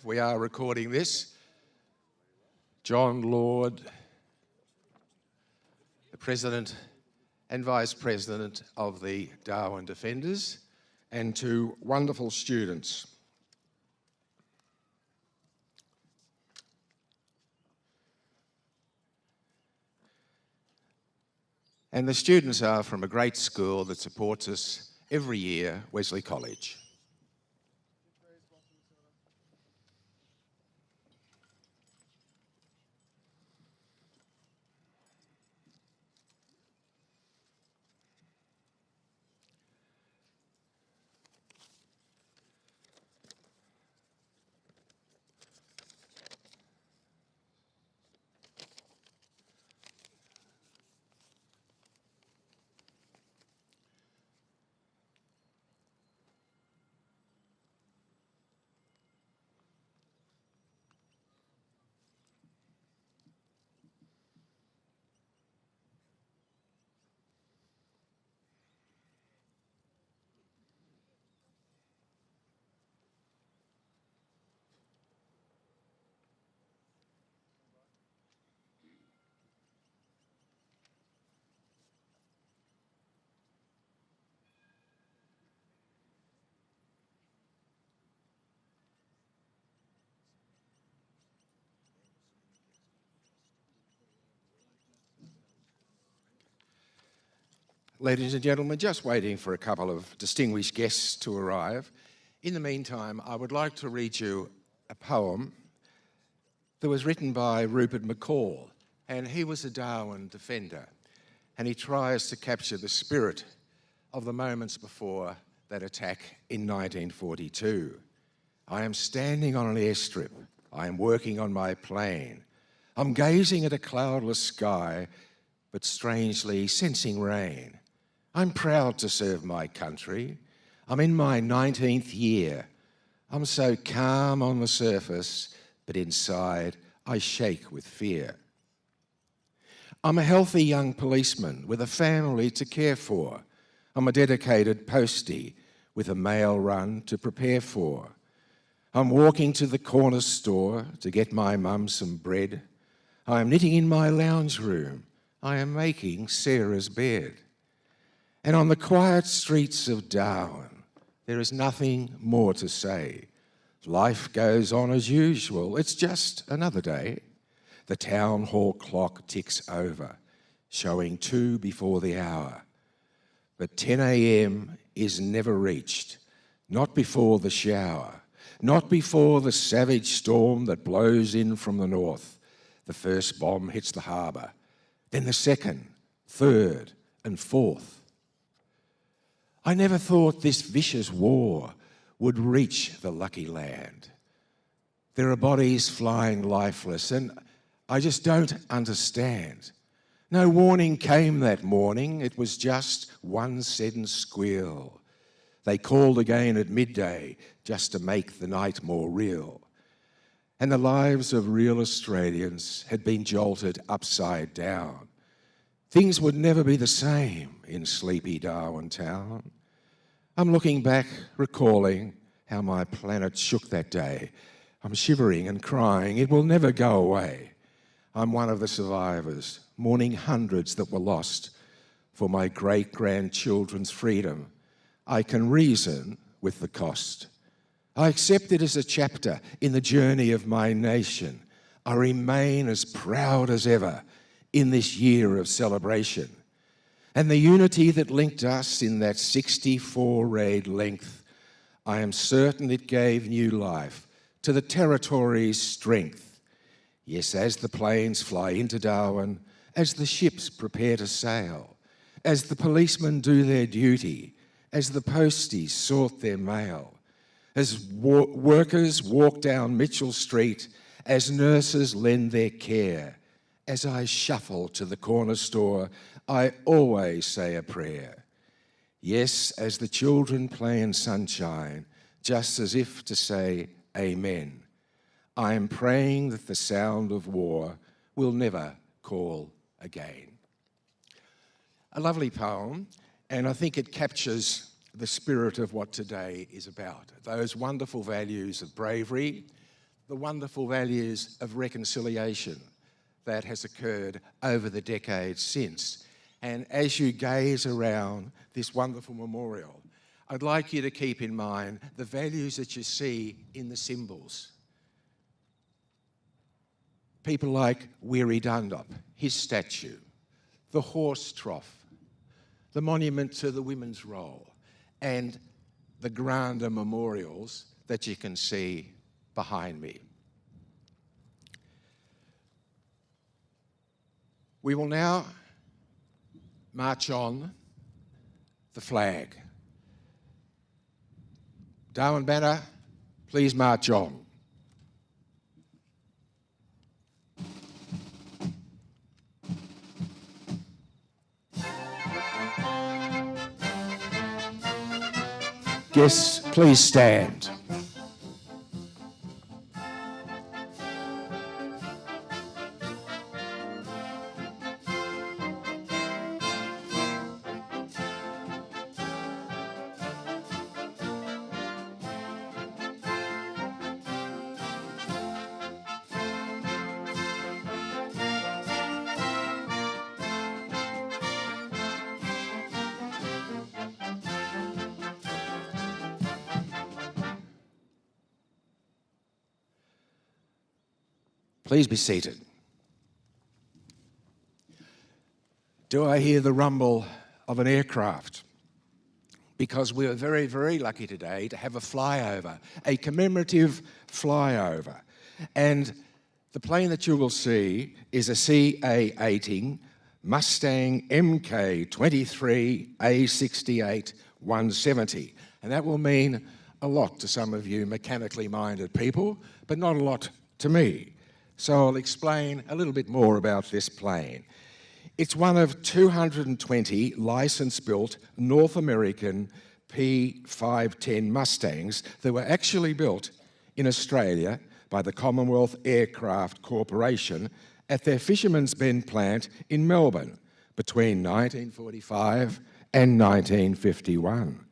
we are recording this, John Lord, the President and Vice President of the Darwin Defenders, and two wonderful students. And the students are from a great school that supports us every year, Wesley College. Ladies and gentlemen, just waiting for a couple of distinguished guests to arrive. In the meantime, I would like to read you a poem that was written by Rupert McCall, and he was a Darwin defender, and he tries to capture the spirit of the moments before that attack in 1942. I am standing on an airstrip. I am working on my plane. I'm gazing at a cloudless sky, but strangely sensing rain. I'm proud to serve my country. I'm in my 19th year. I'm so calm on the surface, but inside I shake with fear. I'm a healthy young policeman with a family to care for. I'm a dedicated postie with a mail run to prepare for. I'm walking to the corner store to get my mum some bread. I am knitting in my lounge room. I am making Sarah's bed. And on the quiet streets of Darwin, there is nothing more to say. Life goes on as usual. It's just another day. The town hall clock ticks over, showing 2 before the hour. But 10 a.m. is never reached, not before the shower, not before the savage storm that blows in from the north. The first bomb hits the harbour, then the second, third, and fourth. I never thought this vicious war would reach the lucky land. There are bodies flying lifeless, and I just don't understand. No warning came that morning. It was just one sudden squeal. They called again at midday just to make the night more real. And the lives of real Australians had been jolted upside down. Things would never be the same in sleepy Darwin town. I'm looking back, recalling how my planet shook that day. I'm shivering and crying. It will never go away. I'm one of the survivors, mourning hundreds that were lost for my great-grandchildren's freedom. I can reason with the cost. I accept it as a chapter in the journey of my nation. I remain as proud as ever in this year of celebration. And the unity that linked us in that 64 raid length, I am certain it gave new life to the territory's strength. Yes, as the planes fly into Darwin, as the ships prepare to sail, as the policemen do their duty, as the posties sort their mail, as workers walk down Mitchell Street, as nurses lend their care, as I shuffle to the corner store, I always say a prayer. Yes, as the children play in sunshine, just as if to say amen. I am praying that the sound of war will never call again. A lovely poem, and I think it captures the spirit of what today is about. Those wonderful values of bravery, the wonderful values of reconciliation that has occurred over the decades since. And as you gaze around this wonderful memorial, I'd like you to keep in mind the values that you see in the symbols. People like Weary Dunlop, his statue, the horse trough, the monument to the women's role, and the grander memorials that you can see behind me. We will now march on the flag. Darwin Banner, please march on. Guests, please stand. Please be seated. Do I hear the rumble of an aircraft? Because we are very, very lucky today to have a flyover, a commemorative flyover. And the plane that you will see is a CA-18 Mustang MK-23 A68 170. And that will mean a lot to some of you mechanically minded people, but not a lot to me. So I'll explain a little bit more about this plane. It's one of 220 license-built North American P510 Mustangs that were actually built in Australia by the Commonwealth Aircraft Corporation at their Fisherman's Bend plant in Melbourne between 1945 and 1951.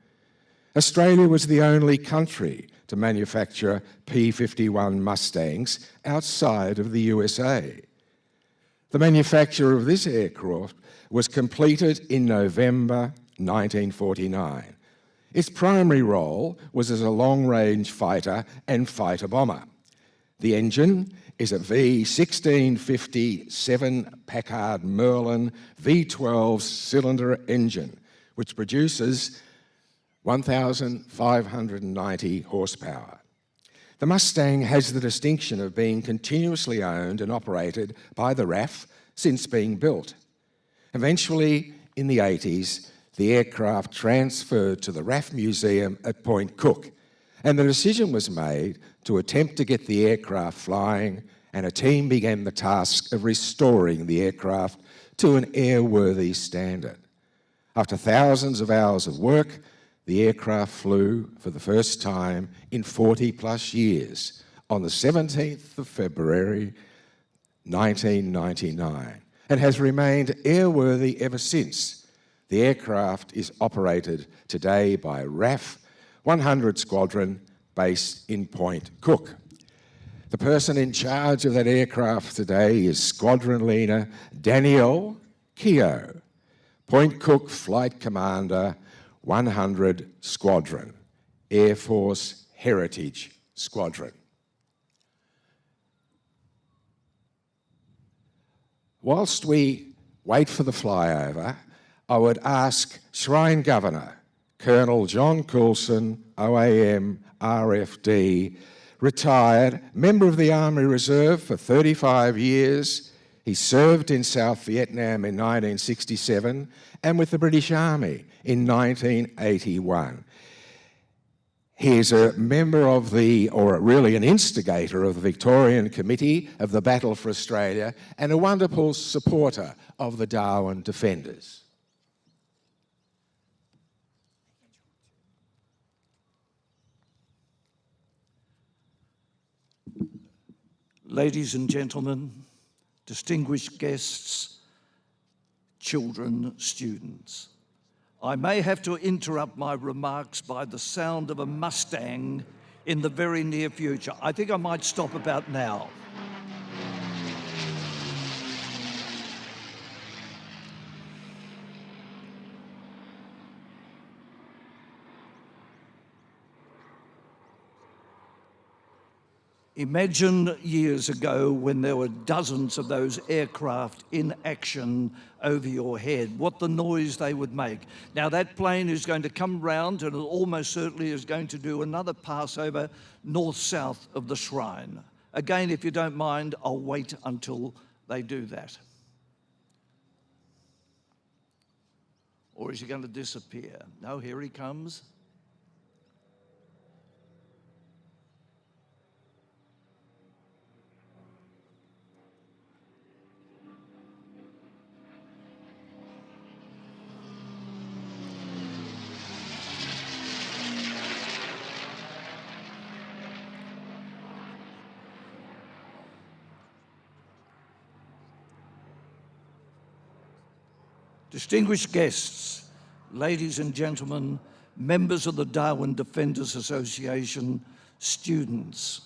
Australia was the only country to manufacture P51 Mustangs outside of the USA. The manufacture of this aircraft was completed in November 1949. Its primary role was as a long-range fighter and fighter bomber. The engine is a V1657 Packard Merlin V12 cylinder engine, which produces 1,590 horsepower. The Mustang has the distinction of being continuously owned and operated by the RAF since being built. Eventually, in the 80s, the aircraft transferred to the RAF Museum at Point Cook, and the decision was made to attempt to get the aircraft flying, and a team began the task of restoring the aircraft to an airworthy standard. After thousands of hours of work, the aircraft flew for the first time in 40-plus years on the 17th of February 1999 and has remained airworthy ever since. The aircraft is operated today by RAF 100 Squadron based in Point Cook. The person in charge of that aircraft today is Squadron Leader Danielle Keogh, Point Cook Flight Commander 100 Squadron, Air Force Heritage Squadron. Whilst we wait for the flyover, I would ask Shrine Governor, Colonel John Coulson, OAM, RFD, retired, member of the Army Reserve for 35 years. He served in South Vietnam in 1967 and with the British Army in 1981. He is a member of the, or really an instigator of the Victorian Committee of the Battle for Australia and a wonderful supporter of the Darwin Defenders. Ladies and gentlemen, distinguished guests, children, students, I may have to interrupt my remarks by the sound of a Mustang in the very near future. I think I might stop about now. Imagine years ago when there were dozens of those aircraft in action over your head, what the noise they would make. Now that plane is going to come round and it almost certainly is going to do another pass over north-south of the shrine. Again, if you don't mind, I'll wait until they do that. Or is he going to disappear? No, here he comes. Distinguished guests, ladies and gentlemen, members of the Darwin Defenders Association, students,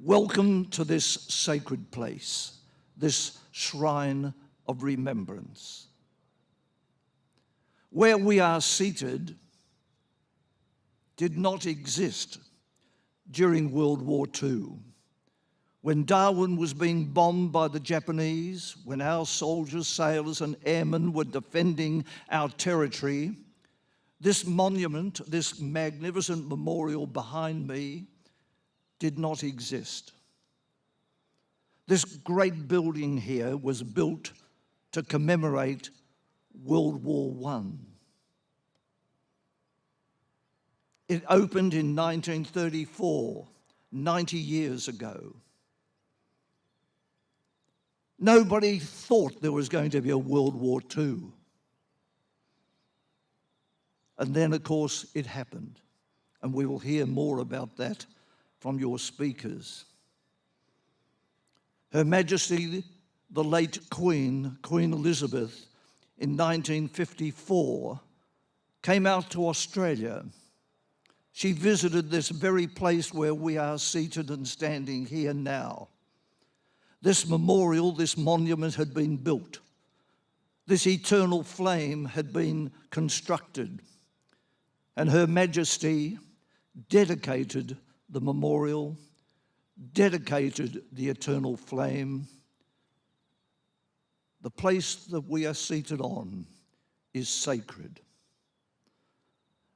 welcome to this sacred place, this shrine of remembrance. Where we are seated did not exist during World War II. When Darwin was being bombed by the Japanese, when our soldiers, sailors and airmen were defending our territory, this monument, this magnificent memorial behind me, did not exist. This great building here was built to commemorate World War I. It opened in 1934, 90 years ago. Nobody thought there was going to be a World War II. And then, of course, it happened. And we will hear more about that from your speakers. Her Majesty, the late Queen Elizabeth, in 1954, came out to Australia. She visited this very place where we are seated and standing here now. This memorial, this monument had been built. This eternal flame had been constructed. And Her Majesty dedicated the memorial, dedicated the eternal flame. The place that we are seated on is sacred.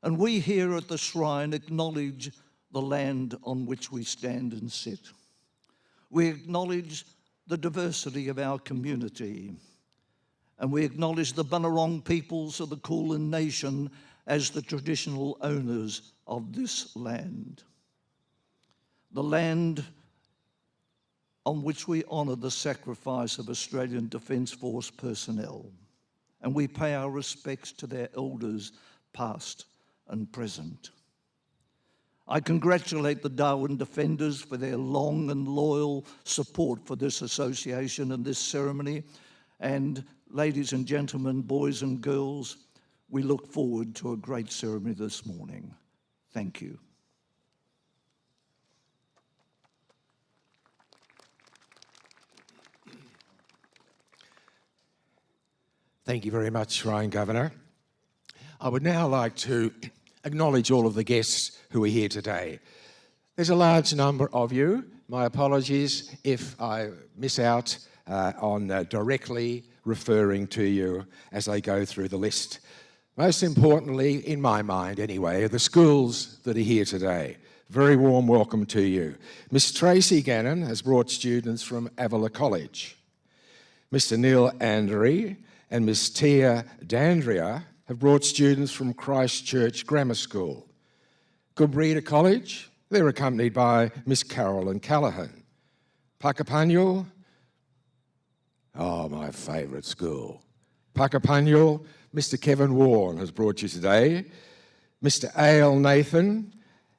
And we here at the shrine acknowledge the land on which we stand and sit. We acknowledge the diversity of our community, and we acknowledge the Bunurong peoples of the Kulin Nation as the traditional owners of this land. The land on which we honour the sacrifice of Australian Defence Force personnel, and we pay our respects to their elders, past and present. I congratulate the Darwin Defenders for their long and loyal support for this association and this ceremony. And ladies and gentlemen, boys and girls, we look forward to a great ceremony this morning. Thank you. Thank you very much, Shrine Governor. I would now like to acknowledge all of the guests who are here today. There's a large number of you. My apologies if I miss out on directly referring to you as I go through the list. Most importantly, in my mind anyway, are the schools that are here today. Very warm welcome to you. Miss Tracy Gannon has brought students from Avila College. Mr. Neil Andry and Miss Tia Dandria have brought students from Christchurch Grammar School. Goodbreeder College, they're accompanied by Miss Carolyn Callaghan. Puckapunyal, oh, my favourite school. Puckapunyal, Mr. Kevin Warren has brought you today. Mr. A.L. Nathan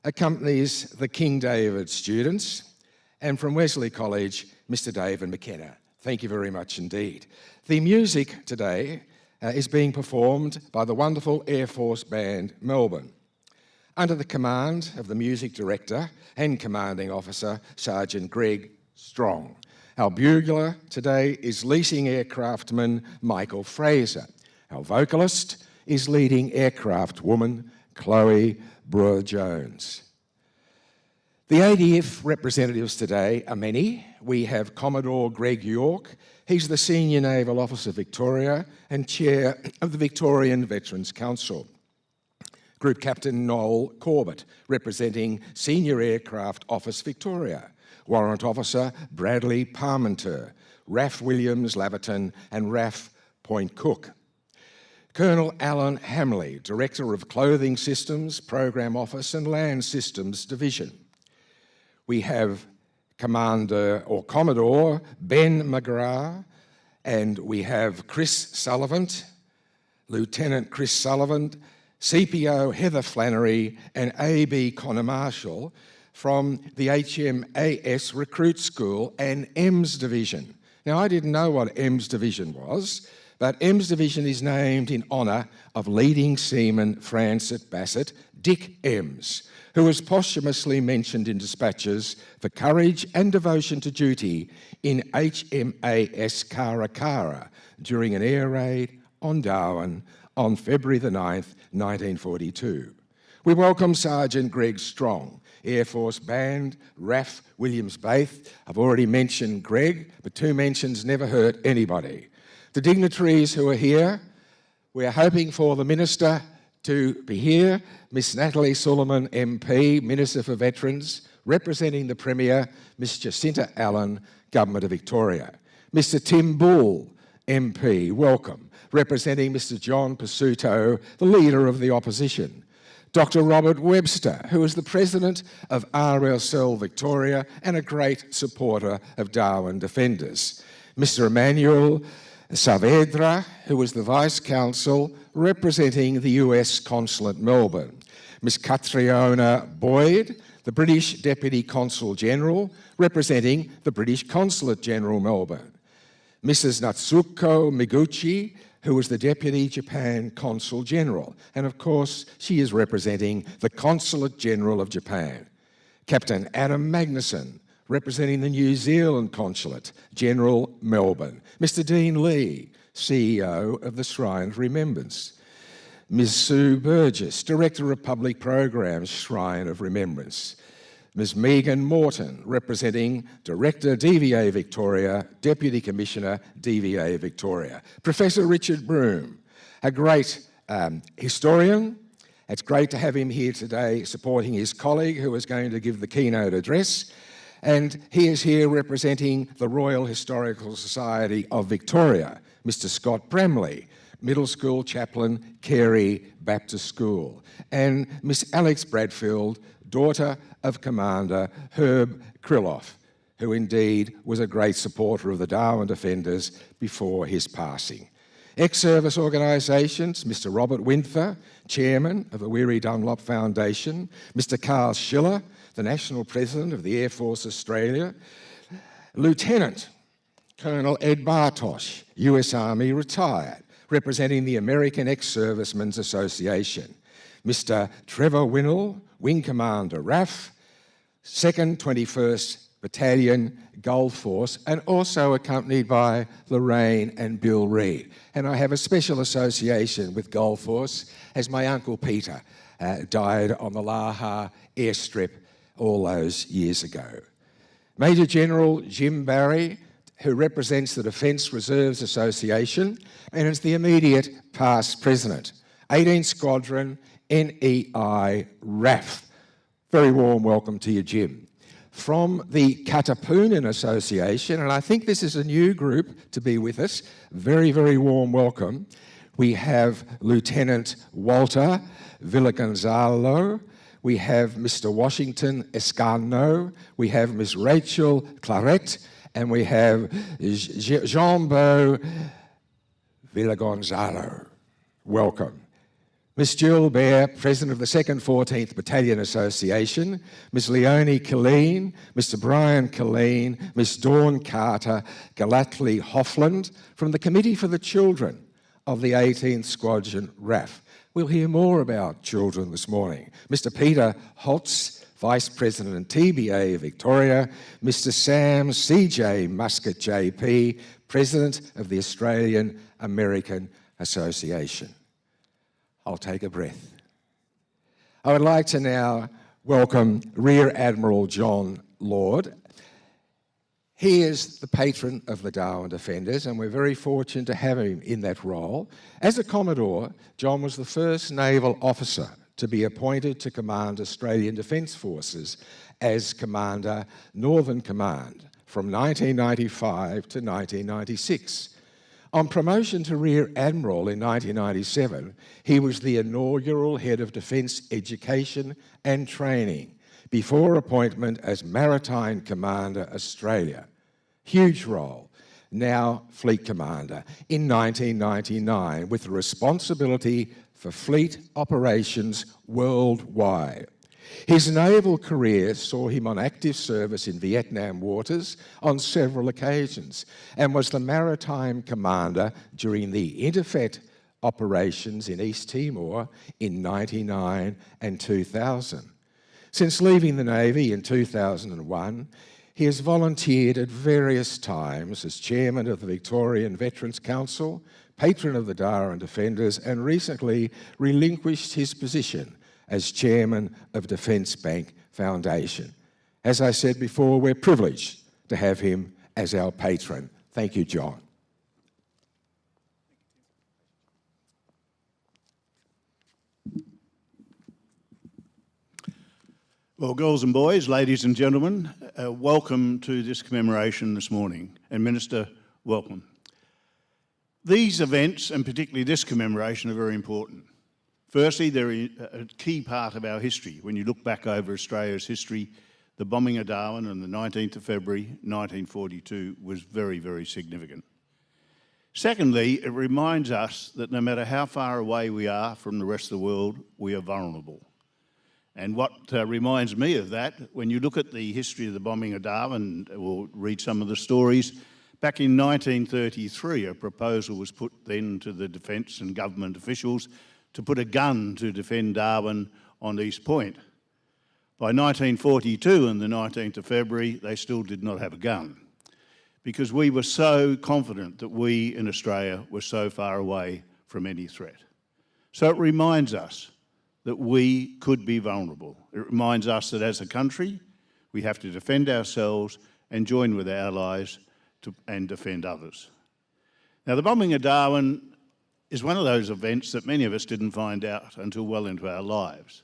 accompanies the King David students. And from Wesley College, Mr. David McKenna. Thank you very much indeed. The music today is being performed by the wonderful Air Force Band, Melbourne. under the command of the music director and commanding officer, Sergeant Greg Strong. Our bugler today is leasing aircraftman Michael Fraser. Our vocalist is leading aircraft woman Chloe Brewer-Jones. The ADF representatives today are many. We have Commodore Greg York. He's the Senior Naval Officer Victoria and Chair of the Victorian Veterans Council. Group Captain Noel Corbett, representing Senior Aircraft Office Victoria. Warrant Officer Bradley Parmenter, RAF Williams Laverton and RAF Point Cook. Colonel Alan Hamley, Director of Clothing Systems, Program Office and Land Systems Division. We have Commander or Commodore Ben McGrath, and we have Chris Sullivan, Lieutenant Chris Sullivan, CPO Heather Flannery and AB Connor Marshall from the HMAS Recruit School and EMS Division. Now, I didn't know what EMS Division was, but EMS Division is named in honour of leading seaman Francis Bassett, Dick Ems, who was posthumously mentioned in dispatches for courage and devotion to duty in HMAS Karakara during an air raid on Darwin on February the 9th, 1942. We welcome Sergeant Greg Strong, Air Force Band, RAF Williams Bath. I've already mentioned Greg, but 2 mentions never hurt anybody. The dignitaries who are here, we are hoping for the Minister to be here, Miss Natalie Suleiman, MP, Minister for Veterans, representing the Premier, Miss Jacinta Allen, Government of Victoria. Mr Tim Bull, MP, welcome, representing Mr John Pasuto, the Leader of the Opposition. Dr Robert Webster, who is the President of RSL Victoria and a great supporter of Darwin Defenders. Mr Emmanuel Saavedra, who was the Vice Consul representing the US Consulate Melbourne. Ms Catriona Boyd, the British Deputy Consul General representing the British Consulate General Melbourne. Mrs Natsuko Miguchi, who was the Deputy Japan Consul General, and of course she is representing the Consulate General of Japan. Captain Adam Magnuson, representing the New Zealand Consulate General, Melbourne. Mr Dean Lee, CEO of the Shrine of Remembrance. Ms Sue Burgess, Director of Public Programs, Shrine of Remembrance. Ms Megan Morton, representing Director DVA Victoria, Deputy Commissioner DVA Victoria. Professor Richard Broome, a great historian. It's great to have him here today supporting his colleague who is going to give the keynote address. And he is here representing the Royal Historical Society of Victoria, Mr Scott Bramley, Middle School Chaplain, Carey Baptist School, and Miss Alex Bradfield, daughter of Commander Herb Kriloff, who indeed was a great supporter of the Darwin Defenders before his passing. Ex-service organisations, Mr Robert Winther, Chairman of the Weary Dunlop Foundation, Mr Carl Schiller, the National President of the Air Force Australia, Lieutenant Colonel Ed Bartosh, US Army retired, representing the American Ex-Servicemen's Association, Mr Trevor Winnell, Wing Commander RAF, 2nd 21st Battalion Gulf Force, and also accompanied by Lorraine and Bill Reid. And I have a special association with Gulf Force as my Uncle Peter died on the Laha airstrip all those years ago. Major General Jim Barry, who represents the Defence Reserves Association and is the immediate past president. 18th Squadron, NEI RAF. Very warm welcome to you, Jim. From the Katapunan Association, and I think this is a new group to be with us, very, very warm welcome. We have Lieutenant Walter Villagonzalo, we have Mr Washington Escano, we have Ms Rachel Claret, and we have Jean-Beau Villagonzalo. Welcome. Ms Jill Bear, President of the 2nd 14th Battalion Association, Ms Leonie Killeen, Mr Brian Killeen, Ms Dawn Carter, Galatli Hoffland, from the Committee for the Children of the 18th Squadron RAF. We'll hear more about children this morning. Mr. Peter Holtz, Vice President and TBA Victoria, Mr. Sam CJ Muscat JP, President of the Australian American Association. I'll take a breath. I would like to now welcome Rear Admiral John Lord. He is the patron of the Darwin Defenders, and we're very fortunate to have him in that role. As a Commodore, John was the first naval officer to be appointed to command Australian Defence Forces as Commander Northern Command from 1995 to 1996. On promotion to Rear Admiral in 1997, he was the inaugural Head of Defence Education and Training before appointment as Maritime Commander Australia. Huge role. Now Fleet Commander in 1999 with responsibility for fleet operations worldwide. His naval career saw him on active service in Vietnam waters on several occasions and was the maritime commander during the interfet operations in East Timor in 1999 and 2000. Since leaving the Navy in 2001, he has volunteered at various times as chairman of the Victorian Veterans Council, patron of the Darwin Defenders, and recently relinquished his position as chairman of Defence Bank Foundation. As I said before, we're privileged to have him as our patron. Thank you, John. Well, girls and boys, ladies and gentlemen, welcome to this commemoration this morning. And Minister, welcome. These events, and particularly this commemoration, are very important. Firstly, they're a key part of our history. When you look back over Australia's history, the bombing of Darwin on the 19th of February 1942 was very, very significant. Secondly, it reminds us that no matter how far away we are from the rest of the world, we are vulnerable. And what reminds me of that, when you look at the history of the bombing of Darwin, we'll read some of the stories. Back in 1933, a proposal was put then to the defence and government officials to put a gun to defend Darwin on East Point. By 1942 and the 19th of February, they still did not have a gun because we were so confident that we in Australia were so far away from any threat. So it reminds us that we could be vulnerable. It reminds us that as a country, we have to defend ourselves and join with our allies and defend others. Now, the bombing of Darwin is one of those events that many of us didn't find out until well into our lives.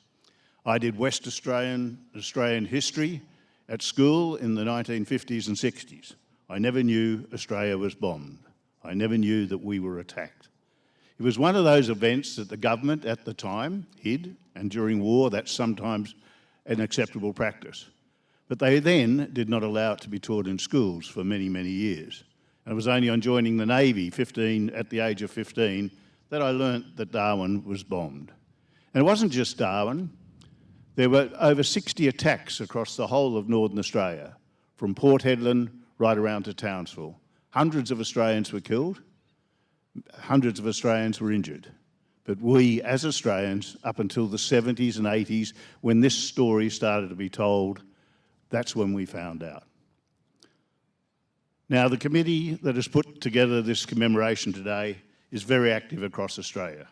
I did West Australian history at school in the 1950s and 60s. I never knew Australia was bombed. I never knew that we were attacked. It was one of those events that the government at the time hid, and during war that's sometimes an acceptable practice. But they then did not allow it to be taught in schools for many, many years. And it was only on joining the Navy at the age of 15 that I learnt that Darwin was bombed. And it wasn't just Darwin. There were over 60 attacks across the whole of Northern Australia, from Port Hedland right around to Townsville. Hundreds of Australians were killed. Hundreds of Australians were injured. But we, as Australians, up until the 70s and 80s, when this story started to be told, that's when we found out. Now, the committee that has put together this commemoration today is very active across Australia.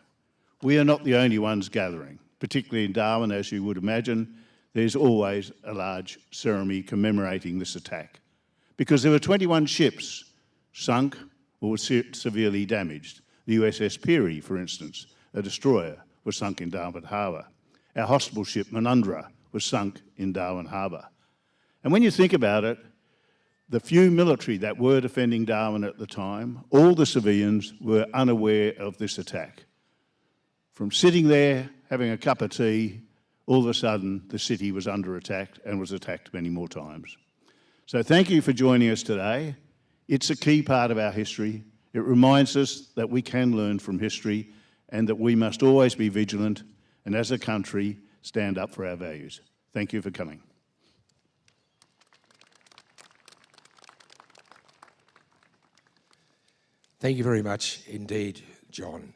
We are not the only ones gathering, particularly in Darwin, as you would imagine. There's always a large ceremony commemorating this attack, because there were 21 ships sunk or were severely damaged. The USS Peary, for instance, a destroyer, was sunk in Darwin Harbour. Our hospital ship, Manundra, was sunk in Darwin Harbour. And when you think about it, the few military that were defending Darwin at the time, all the civilians were unaware of this attack. From sitting there, having a cup of tea, all of a sudden the city was under attack and was attacked many more times. So thank you for joining us today. It's a key part of our history. It reminds us that we can learn from history and that we must always be vigilant and, as a country, stand up for our values. Thank you for coming. Thank you very much indeed, John.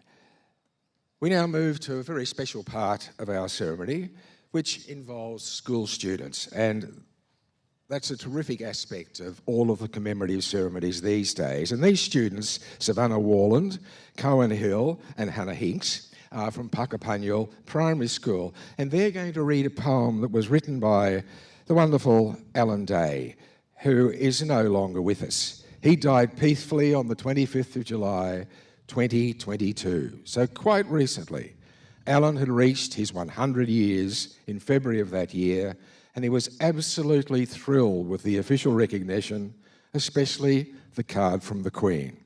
We now move to a very special part of our ceremony, which involves school students, and that's a terrific aspect of all of the commemorative ceremonies these days. And these students, Savannah Warland, Cohen Hill and Hannah Hinks, are from Puckapunyal Primary School, and they're going to read a poem that was written by the wonderful Alan Day, who is no longer with us. He died peacefully on the 25th of July, 2022, so quite recently. Alan had reached his 100 years in February of that year, and he was absolutely thrilled with the official recognition, especially the card from the Queen.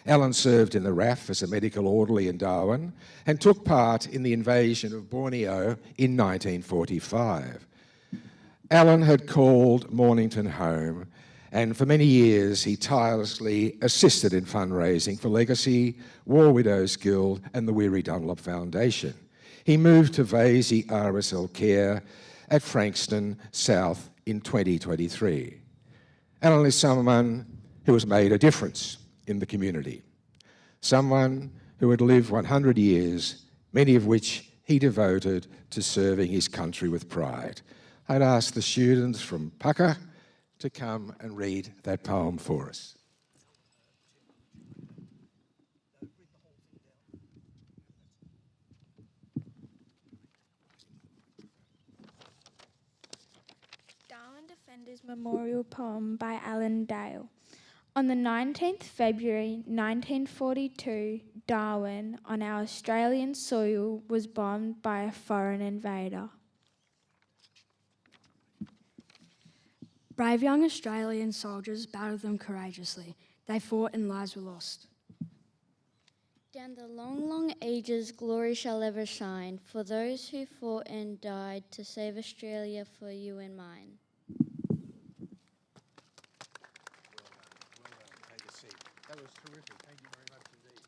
Alan served in the RAF as a medical orderly in Darwin and took part in the invasion of Borneo in 1945. Alan had called Mornington home, and for many years he tirelessly assisted in fundraising for Legacy, War Widows Guild and the Weary Dunlop Foundation. He moved to Vasey RSL Care at Frankston South in 2023. Alan is someone who has made a difference in the community, someone who had lived 100 years, many of which he devoted to serving his country with pride. I'd ask the students from Pucka to come and read that poem for us. Darwin Defenders Memorial Poem by Alan Dale. On the 19th February 1942, Darwin, on our Australian soil, was bombed by a foreign invader. Brave young Australian soldiers battled them courageously. They fought and lives were lost. Down the long, long ages, glory shall ever shine for those who fought and died to save Australia for you and mine. Take a seat. That was terrific. Thank you very much indeed.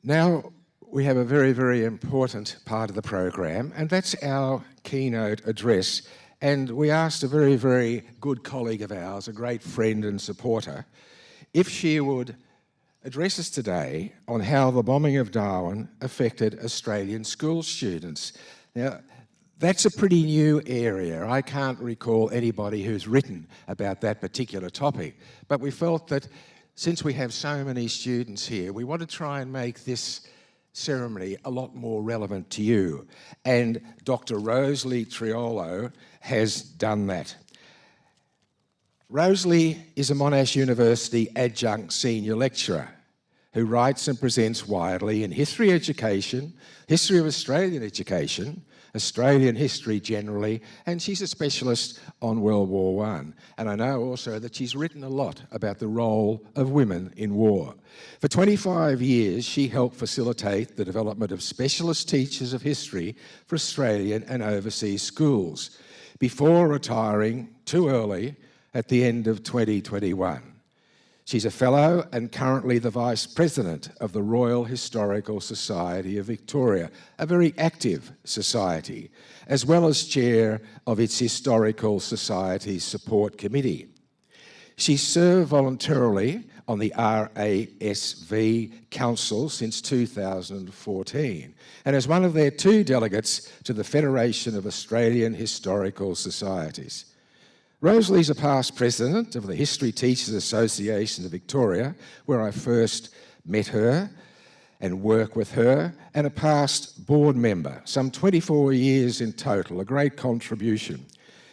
Now we have a very, very important part of the program, and that's our keynote address. And we asked a very, very good colleague of ours, a great friend and supporter, if she would address us today on how the bombing of Darwin affected Australian school students. Now, that's a pretty new area. I can't recall anybody who's written about that particular topic, but we felt that since we have so many students here, we want to try and make this ceremony a lot more relevant to you. And Dr. Rosalie Triolo has done that. Rosalie is a Monash University adjunct senior lecturer who writes and presents widely in history education, history of Australian education, Australian history generally, and she's a specialist on World War I. And I know also that she's written a lot about the role of women in war. For 25 years, she helped facilitate the development of specialist teachers of history for Australian and overseas schools, before retiring too early at the end of 2021. She's a fellow and currently the Vice President of the Royal Historical Society of Victoria, a very active society, as well as chair of its Historical Society Support Committee. She served voluntarily on the RASV Council since 2014 and is one of their 2 delegates to the Federation of Australian Historical Societies. Rosalie's a past president of the History Teachers Association of Victoria, where I first met her and worked with her, and a past board member, some 24 years in total, a great contribution.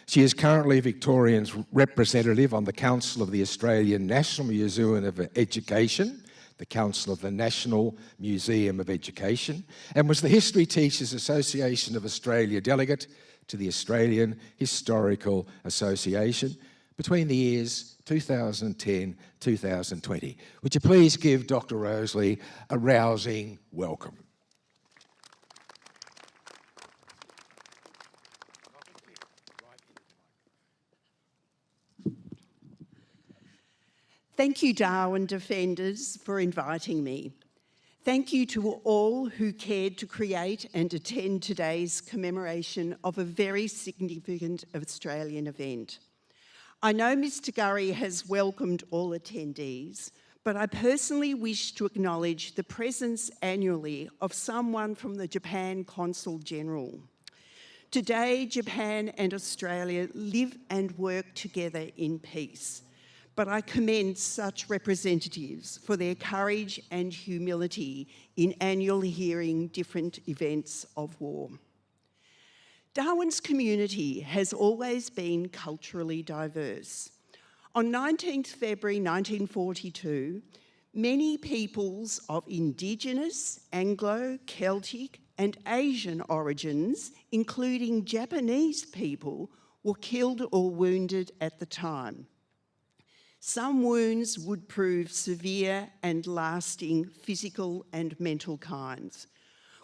She is currently Victorian's representative on the Council of the Australian National Museum of Education, the Council of the National Museum of Education, and was the History Teachers Association of Australia delegate to the Australian Historical Association between the years 2010-2020. Would you please give Dr. Rosalie a rousing welcome? Thank you, Darwin Defenders, for inviting me. Thank you to all who cared to create and attend today's commemoration of a very significant Australian event. I know Mr. Gurry has welcomed all attendees, but I personally wish to acknowledge the presence annually of someone from the Japan Consul General. Today, Japan and Australia live and work together in peace, but I commend such representatives for their courage and humility in annually hearing different events of war. Darwin's community has always been culturally diverse. On 19th February 1942, many peoples of Indigenous, Anglo, Celtic and Asian origins, including Japanese people, were killed or wounded at the time. Some wounds would prove severe and lasting physical and mental kinds.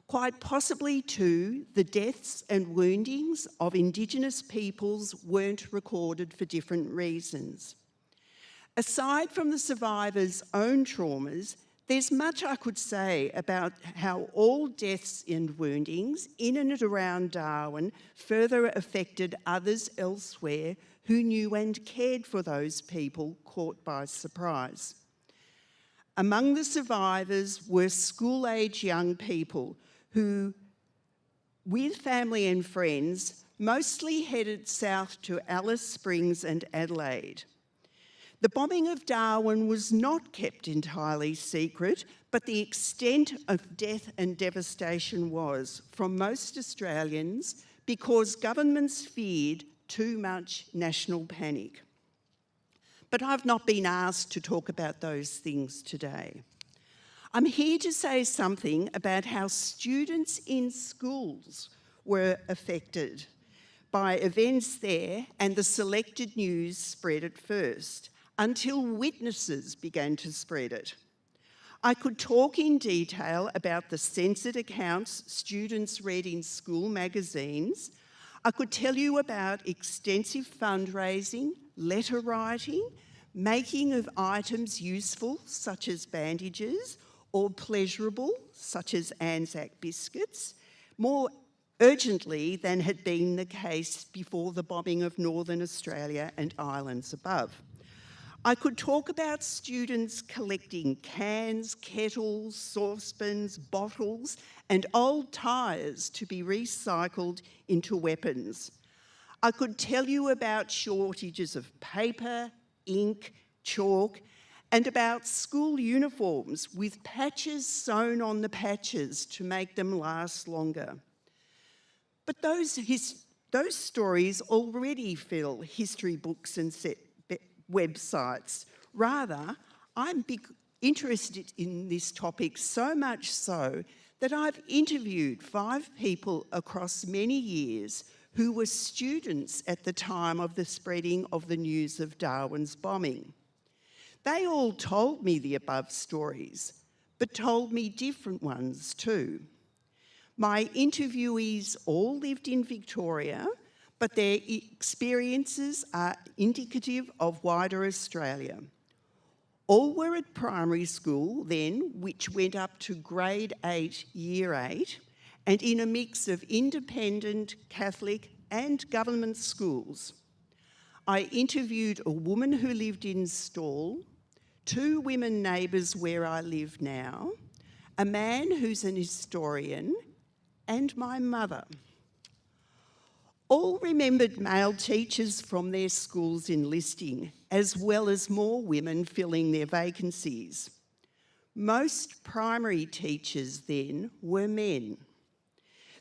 Quite possibly too, the deaths and woundings of Indigenous peoples weren't recorded for different reasons. Aside from the survivors' own traumas, there's much I could say about how all deaths and woundings in and around Darwin further affected others elsewhere who knew and cared for those people caught by surprise. Among the survivors were school-age young people who, with family and friends, mostly headed south to Alice Springs and Adelaide. The bombing of Darwin was not kept entirely secret, but the extent of death and devastation was, from most Australians, because governments feared too much national panic. But I've not been asked to talk about those things today. I'm here to say something about how students in schools were affected by events there, and the selected news spread it first, until witnesses began to spread it. I could talk in detail about the censored accounts students read in school magazines. I could tell you about extensive fundraising, letter writing, making of items useful, such as bandages, or pleasurable, such as Anzac biscuits, more urgently than had been the case before the bombing of Northern Australia and islands above. I could talk about students collecting cans, kettles, saucepans, bottles, and old tyres to be recycled into weapons. I could tell you about shortages of paper, ink, chalk, and about school uniforms with patches sewn on the patches to make them last longer. But those stories already fill history books and websites. Rather, I'm interested in this topic so much so that I've interviewed 5 people across many years who were students at the time of the spreading of the news of Darwin's bombing. They all told me the above stories, but told me different ones too. My interviewees all lived in Victoria, but their experiences are indicative of wider Australia. All were at primary school then, which went up to grade 8, year 8, and in a mix of independent, Catholic and government schools. I interviewed a woman who lived in Stawell, 2 women neighbours where I live now, a man who's an historian, and my mother. All remembered male teachers from their schools enlisting, as well as more women filling their vacancies. Most primary teachers then were men.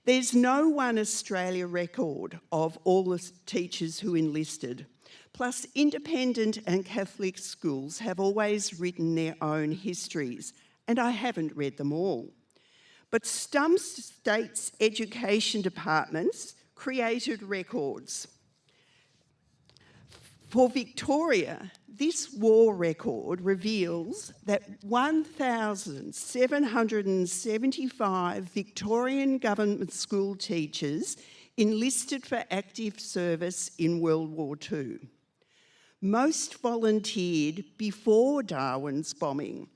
There's no one Australia record of all the teachers who enlisted. Plus, independent and Catholic schools have always written their own histories, and I haven't read them all. But some states' education departments created records. For Victoria, this war record reveals that 1,775 Victorian government school teachers enlisted for active service in World War II. Most volunteered before Darwin's bombing,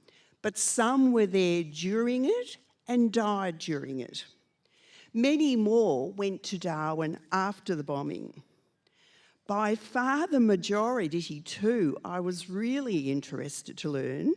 but some were there during it and died during it. Many more went to Darwin after the bombing. By far the majority too, I was really interested to learn,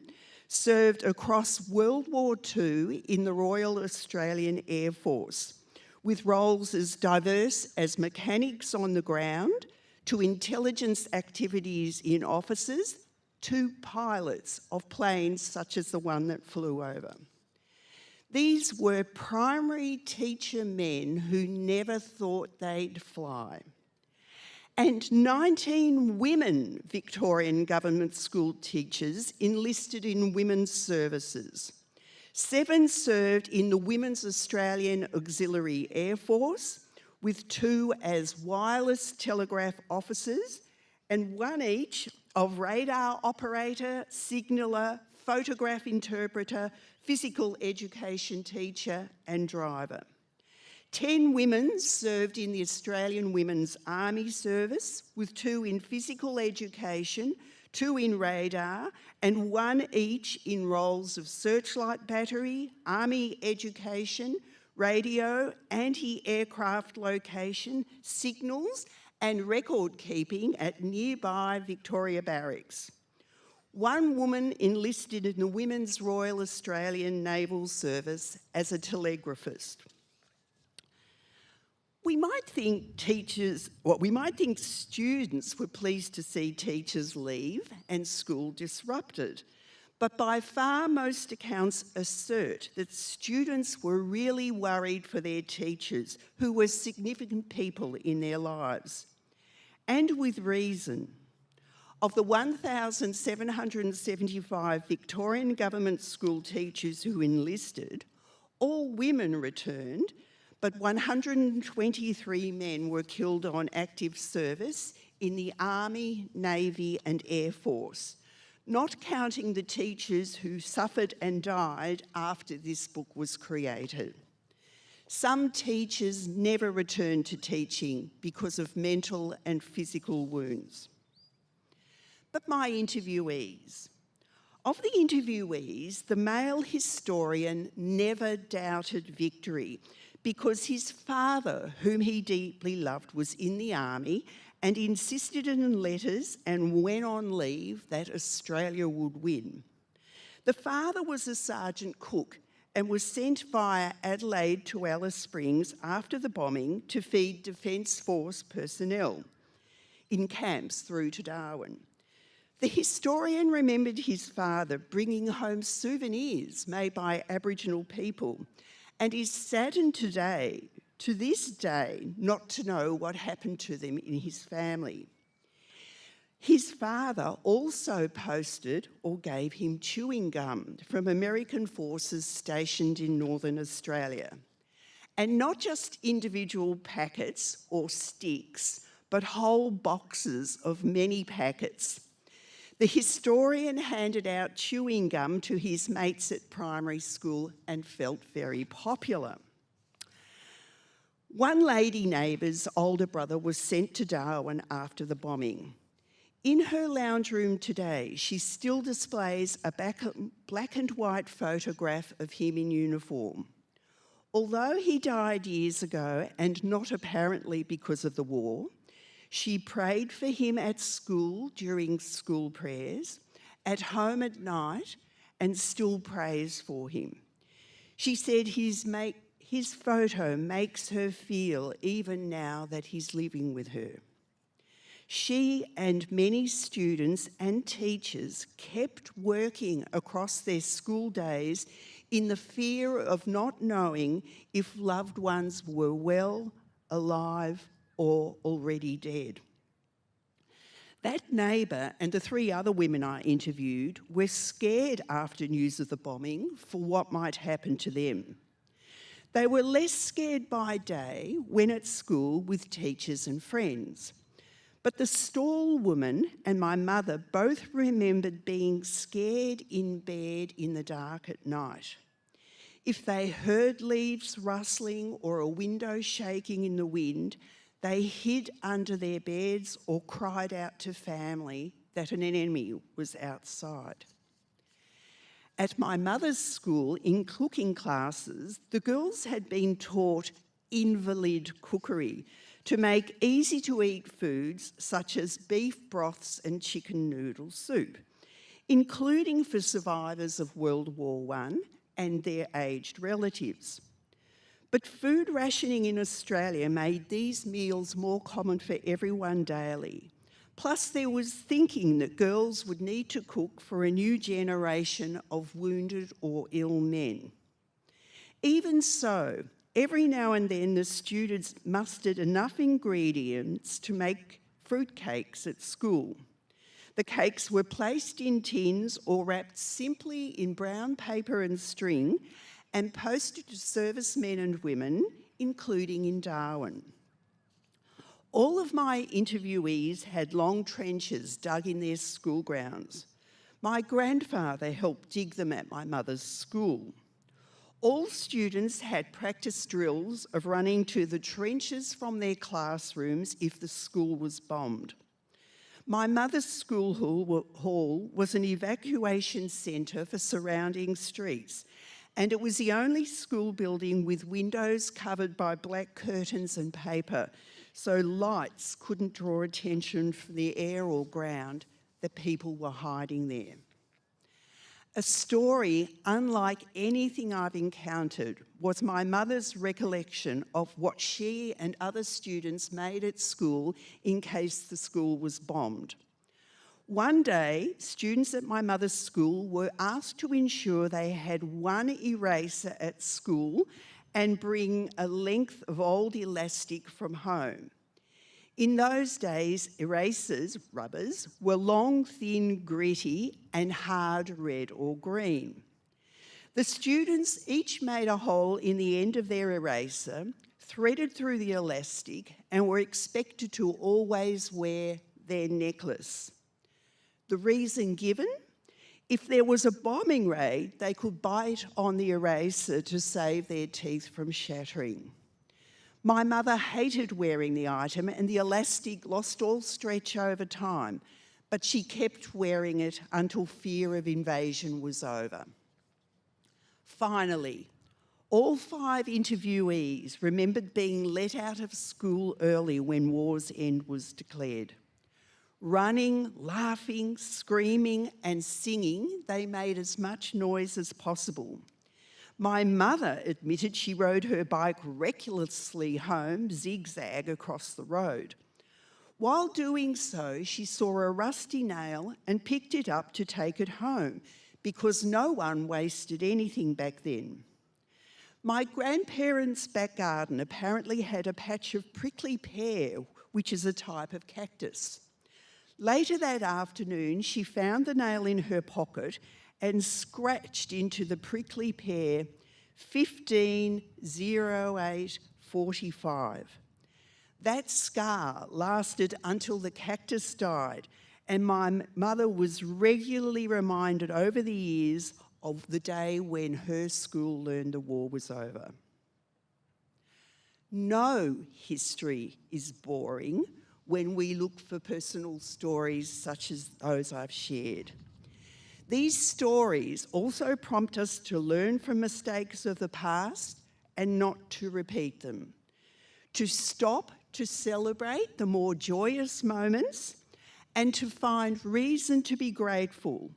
served across World War II in the Royal Australian Air Force, with roles as diverse as mechanics on the ground, to intelligence activities in offices, to pilots of planes such as the one that flew over. These were primary teacher men who never thought they'd fly. And 19 women Victorian government school teachers enlisted in women's services. 7 served in the Women's Australian Auxiliary Air Force, with 2 as wireless telegraph officers, and 1 each of radar operator, signaller, photograph interpreter, physical education teacher, and driver. 10 women served in the Australian Women's Army Service, with 2 in physical education, 2 in radar, and 1 each in roles of searchlight battery, army education, radio, anti-aircraft location, signals, and record keeping at nearby Victoria Barracks. 1 woman enlisted in the Women's Royal Australian Naval Service as a telegraphist. We might think students were pleased to see teachers leave and school disrupted, but by far most accounts assert that students were really worried for their teachers, who were significant people in their lives. And with reason. Of the 1,775 Victorian government school teachers who enlisted, all women returned, but 123 men were killed on active service in the Army, Navy and Air Force, not counting the teachers who suffered and died after this book was created. Some teachers never returned to teaching because of mental and physical wounds. But my interviewees. Of the interviewees, the male historian never doubted victory, because his father, whom he deeply loved, was in the army and insisted in letters and when on leave that Australia would win. The father was a sergeant cook and was sent via Adelaide to Alice Springs after the bombing to feed Defence Force personnel in camps through to Darwin. The historian remembered his father bringing home souvenirs made by Aboriginal people, and is saddened today, to this day, not to know what happened to them in his family. His father also posted or gave him chewing gum from American forces stationed in Northern Australia. And not just individual packets or sticks, but whole boxes of many packets. The historian handed out chewing gum to his mates at primary school and felt very popular. One lady neighbour's older brother was sent to Darwin after the bombing. In her lounge room today, she still displays a black and white photograph of him in uniform. Although he died years ago, and not apparently because of the war, she prayed for him at school during school prayers, at home at night, and still prays for him. She said his photo makes her feel even now that he's living with her. She and many students and teachers kept working across their school days in the fear of not knowing if loved ones were well, alive, or already dead. That neighbour and the 3 other women I interviewed were scared after news of the bombing for what might happen to them. They were less scared by day when at school with teachers and friends. But the stall woman and my mother both remembered being scared in bed in the dark at night. If they heard leaves rustling or a window shaking in the wind, they hid under their beds or cried out to family that an enemy was outside. At my mother's school, in cooking classes, the girls had been taught invalid cookery to make easy-to-eat foods such as beef broths and chicken noodle soup, including for survivors of World War I and their aged relatives. But food rationing in Australia made these meals more common for everyone daily. Plus, there was thinking that girls would need to cook for a new generation of wounded or ill men. Even so, every now and then the students mustered enough ingredients to make fruit cakes at school. The cakes were placed in tins or wrapped simply in brown paper and string and posted to servicemen and women, including in Darwin. All of my interviewees had long trenches dug in their school grounds. My grandfather helped dig them at my mother's school. All students had practice drills of running to the trenches from their classrooms if the school was bombed. My mother's school hall was an evacuation centre for surrounding streets, and it was the only school building with windows covered by black curtains and paper, so lights couldn't draw attention from the air or ground that people were hiding there. A story unlike anything I've encountered was my mother's recollection of what she and other students made at school in case the school was bombed. One day, students at my mother's school were asked to ensure they had one eraser at school and bring a length of old elastic from home. In those days, erasers, rubbers, were long, thin, gritty and hard red or green. The students each made a hole in the end of their eraser, threaded through the elastic, and were expected to always wear their necklace. The reason given? If there was a bombing raid, they could bite on the eraser to save their teeth from shattering. My mother hated wearing the item and the elastic lost all stretch over time, but she kept wearing it until fear of invasion was over. Finally, all 5 interviewees remembered being let out of school early when war's end was declared. Running, laughing, screaming and singing, they made as much noise as possible. My mother admitted she rode her bike recklessly home, zigzag across the road. While doing so, she saw a rusty nail and picked it up to take it home because no one wasted anything back then. My grandparents' back garden apparently had a patch of prickly pear, which is a type of cactus. Later that afternoon, she found the nail in her pocket and scratched into the prickly pear 15/08/45. That scar lasted until the cactus died, and my mother was regularly reminded over the years of the day when her school learned the war was over. No history is boring when we look for personal stories such as those I've shared. These stories also prompt us to learn from mistakes of the past and not to repeat them, to stop to celebrate the more joyous moments and to find reason to be grateful,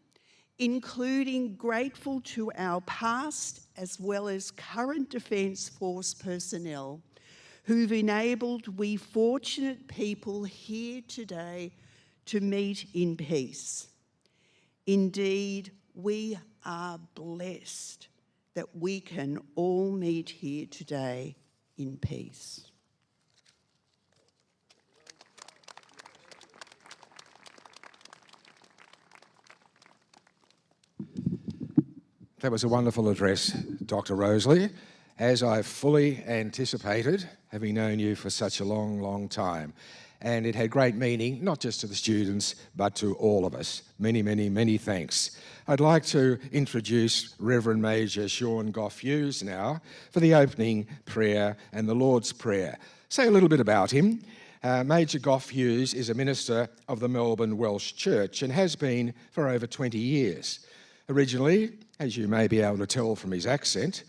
including grateful to our past as well as current Defence Force personnel who've enabled we fortunate people here today to meet in peace. Indeed, we are blessed that we can all meet here today in peace. That was a wonderful address, Dr. Rosalie, as I fully anticipated, having known you for such a long, long time. And it had great meaning, not just to the students, but to all of us. Many, many, many thanks. I'd like to introduce Reverend Major Sean Goff-Hughes now for the opening prayer and the Lord's Prayer. Say a little bit about him. Major Goff-Hughes is a minister of the Melbourne Welsh Church and has been for over 20 years. Originally, As you may be able to tell from his accent,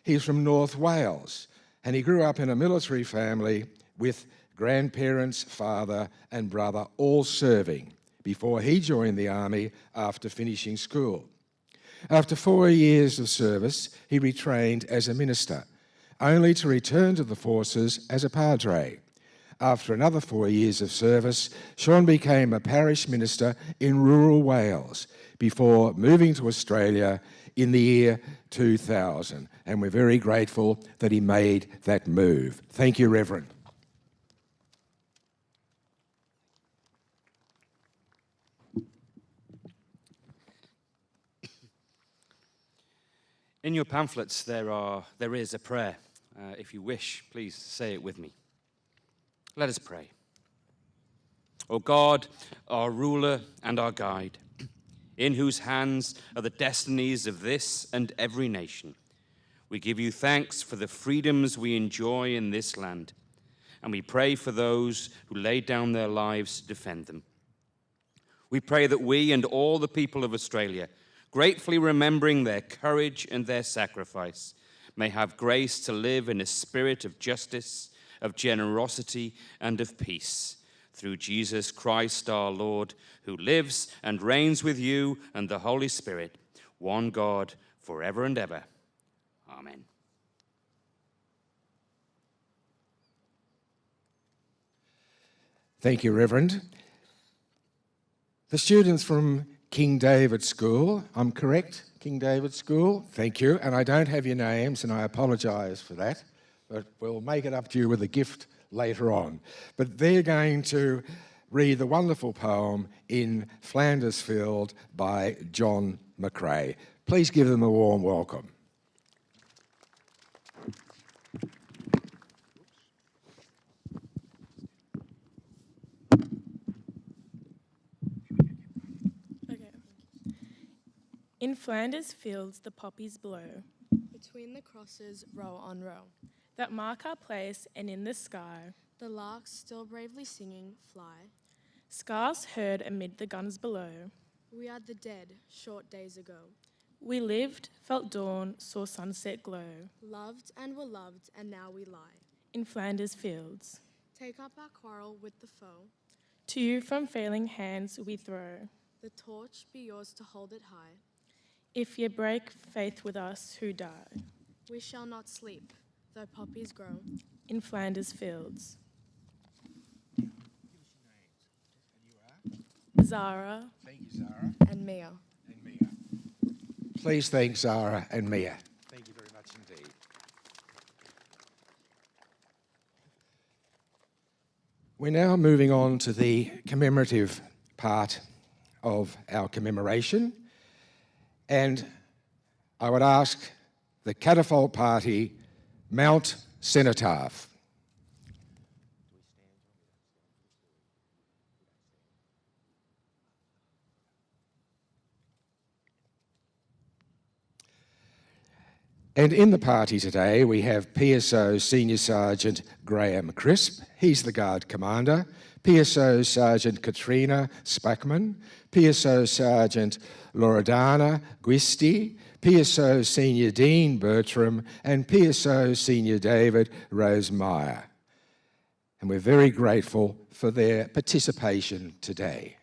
he's from North Wales, and he grew up in a military family with grandparents, father and brother all serving before he joined the army after finishing school. After 4 years of service, he retrained as a minister, only to return to the forces as a padre. After another 4 years of service, Sean became a parish minister in rural Wales before moving to Australia in the year 2000. And we're very grateful that he made that move. Thank you, Reverend. In your pamphlets, there is a prayer. If you wish, please say it with me. Let us pray. O God, our ruler and our guide, in whose hands are the destinies of this and every nation, we give you thanks for the freedoms we enjoy in this land, and we pray for those who lay down their lives to defend them. We pray that we and all the people of Australia, gratefully remembering their courage and their sacrifice, may have grace to live in a spirit of justice, of generosity, and of peace, through Jesus Christ our Lord, who lives and reigns with you and the Holy Spirit, one God, forever and ever. Amen. Thank you, Reverend. The students from King David School, I'm correct, King David School, thank you, and I don't have your names and I apologise for that, but we'll make it up to you with a gift later on. But they're going to read the wonderful poem In Flanders Field by John McCrae. Please give them a warm welcome. In Flanders fields the poppies blow, between the crosses row on row, that mark our place, and in the sky the larks still bravely singing fly. Scars heard amid the guns below. We are the dead, short days ago. We lived, felt dawn, saw sunset glow. Loved and were loved, and now we lie. In Flanders fields, Take up our quarrel with the foe. to you from failing hands we throw. The torch be yours to hold it high. If ye break faith with us who die. We shall not sleep, though poppies grow. In Flanders fields. Zara. Thank you, Zara. And Mia. And Mia. Please thank Zara and Mia. Thank you very much indeed. We're now moving on to the commemorative part of our commemoration, and I would ask the Catafalque party mount cenotaph. And in the party today, we have PSO Senior Sergeant Graham Crisp, he's the Guard Commander, PSO Sergeant Katrina Spackman, PSO Sergeant Loredana Guisti, PSO Senior Dean Bertram, and PSO Senior David Rosemeyer. And we're very grateful for their participation today.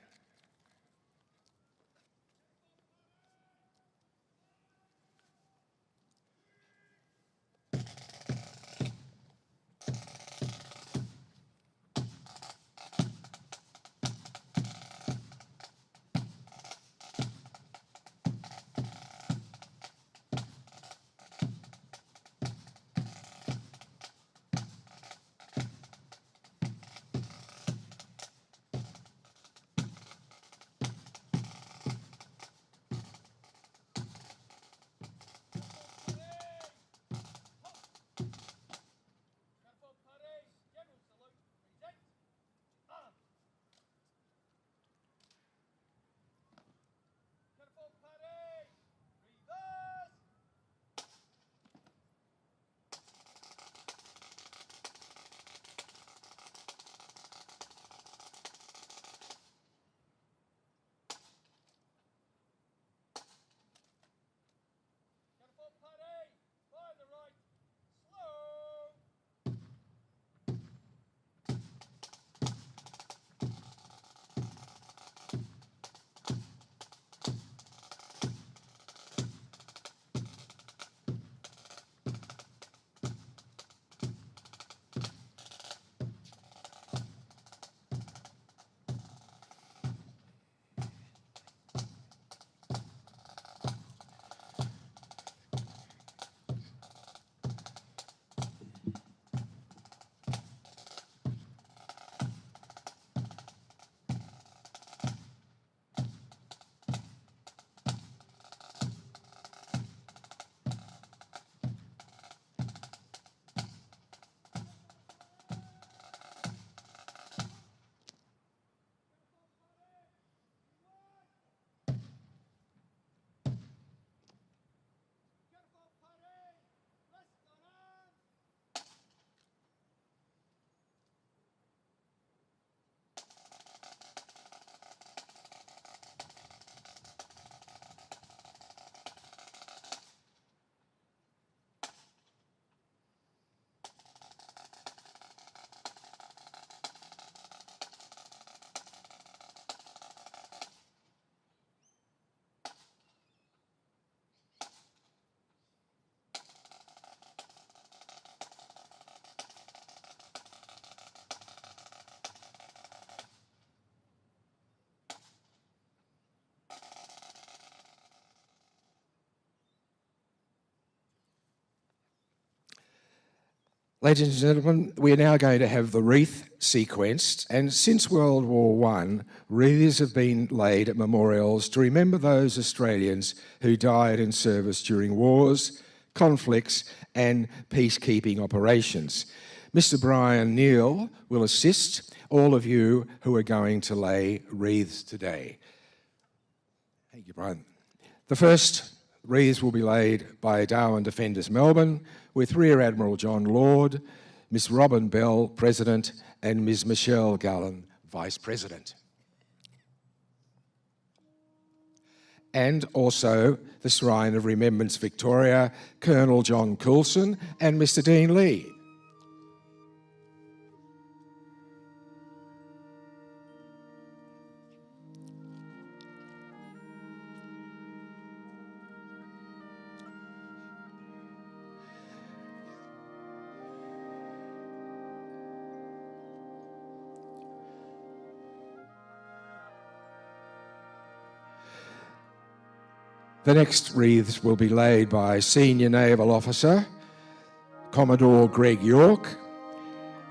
Ladies and gentlemen, we are now going to have the wreath sequenced, and since World War I, wreaths have been laid at memorials to remember those Australians who died in service during wars, conflicts and peacekeeping operations. Mr. Brian Neal will assist all of you who are going to lay wreaths today. Thank you, Brian. The first wreaths will be laid by Darwin Defenders Melbourne, with Rear Admiral John Lord, Miss Robin Bell, President, and Ms. Michelle Gallen, Vice President. And also the Shrine of Remembrance Victoria, Colonel John Coulson and Mr. Dean Lee. The next wreaths will be laid by Senior Naval Officer Commodore Greg York,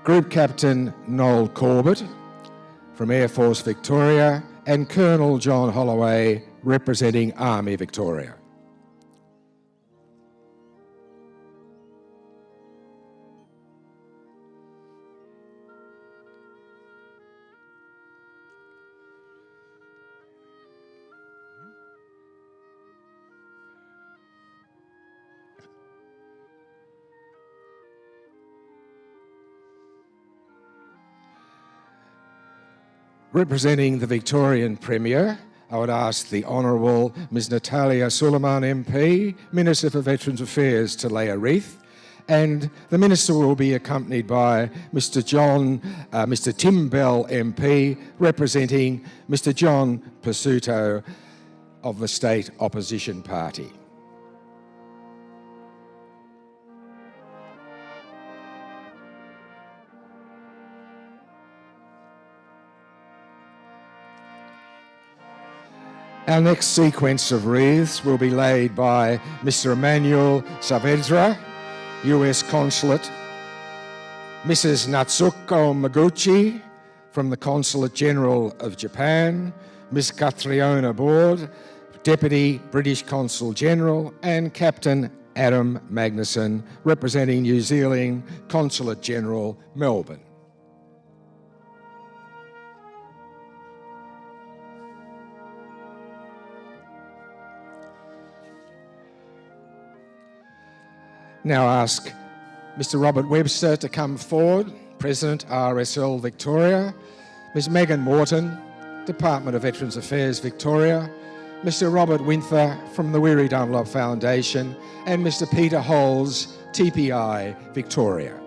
Group Captain Noel Corbett from Air Force Victoria, and Colonel John Holloway representing Army Victoria. Representing the Victorian Premier, I would ask the Honourable Ms Natalia Suleiman MP, Minister for Veterans Affairs, to lay a wreath, and the Minister will be accompanied by Mr Tim Bell MP, representing Mr John Pasuto of the State Opposition Party. Our next sequence of wreaths will be laid by Mr. Emmanuel Saavedra, US Consulate, Mrs. Natsuko Maguchi from the Consulate General of Japan, Ms. Catriona Board, Deputy British Consul General, and Captain Adam Magnuson, representing New Zealand Consulate General, Melbourne. Now ask Mr. Robert Webster to come forward, President RSL Victoria, Ms. Megan Morton, Department of Veterans Affairs Victoria, Mr. Robert Winther from the Weary Dunlop Foundation, and Mr. Peter Holes, TPI Victoria.